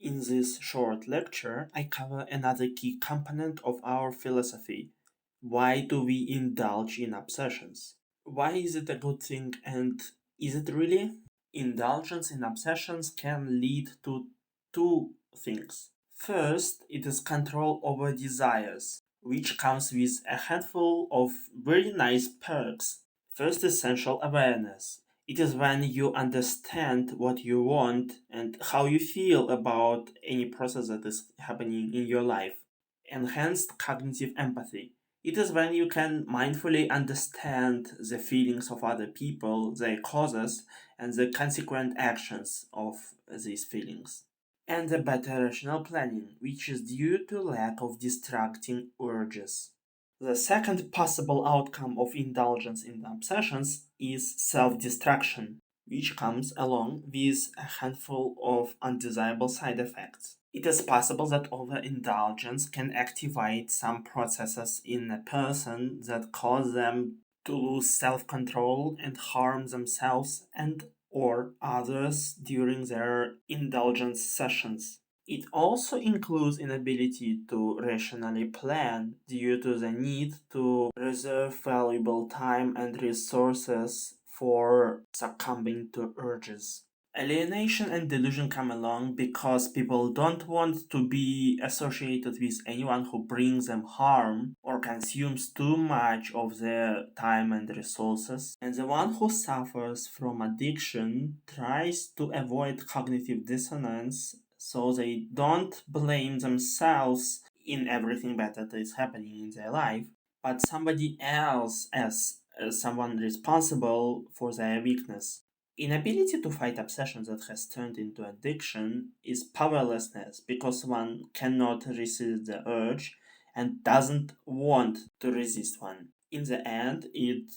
In this short lecture, I cover another key component of our philosophy. Why do we indulge in obsessions? Why is it a good thing, and is it really? Indulgence in obsessions can lead to two things. First, it is control over desires, which comes with a handful of very nice perks. First, essential awareness. It is when you understand what you want and how you feel about any process that is happening in your life. Enhanced cognitive empathy. It is when you can mindfully understand the feelings of other people, their causes, and the consequent actions of these feelings. And the better rational planning, which is due to lack of distracting urges. The second possible outcome of indulgence in obsessions is self-destruction, which comes along with a handful of undesirable side effects. It is possible that overindulgence can activate some processes in a person that cause them to lose self-control and harm themselves and or others during their indulgence sessions. It also includes inability to rationally plan due to the need to reserve valuable time and resources for succumbing to urges. Alienation and delusion come along because people don't want to be associated with anyone who brings them harm or consumes too much of their time and resources. And the one who suffers from addiction tries to avoid cognitive dissonance so they don't blame themselves in everything bad that is happening in their life, but somebody else as someone responsible for their weakness. Inability to fight obsession that has turned into addiction is powerlessness because one cannot resist the urge and doesn't want to resist one. In the end, it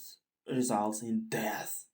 results in death.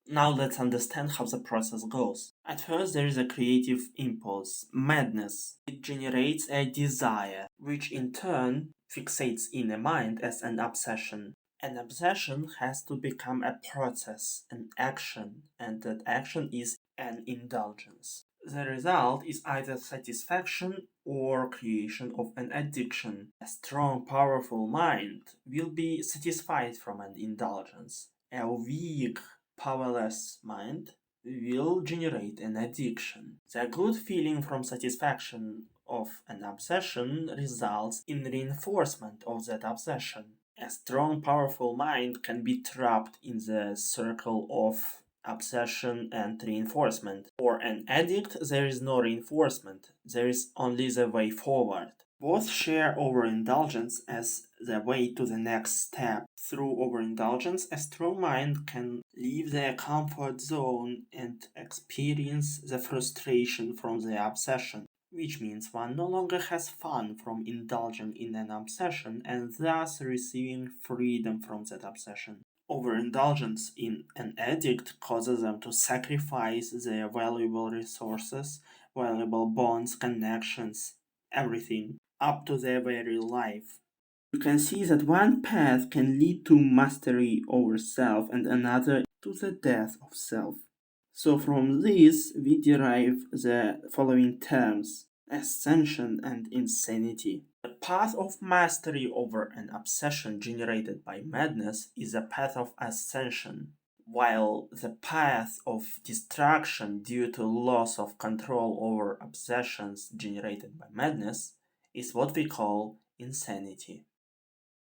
Now let's understand how the process goes. At first, there is a creative impulse, madness. It generates a desire, which in turn fixates in the mind as an obsession. An obsession has to become a process, an action, and that action is an indulgence. The result is either satisfaction or creation of an addiction. A strong, powerful mind will be satisfied from an indulgence. A weak, powerless mind will generate an addiction. The good feeling from satisfaction of an obsession results in reinforcement of that obsession. A strong, powerful mind can be trapped in the circle of obsession and reinforcement. For an addict, there is no reinforcement, there is only the way forward. Both share overindulgence as the way to the next step. Through overindulgence, a strong mind can leave their comfort zone and experience the frustration from the obsession, which means one no longer has fun from indulging in an obsession and thus receiving freedom from that obsession. Overindulgence in an addict causes them to sacrifice their valuable resources, valuable bonds, connections, everything, up to their very life. You can see that one path can lead to mastery over self and another to the death of self. So from this we derive the following terms: ascension and insanity. The path of mastery over an obsession generated by madness is a path of ascension, while the path of distraction due to loss of control over obsessions generated by madness is what we call insanity.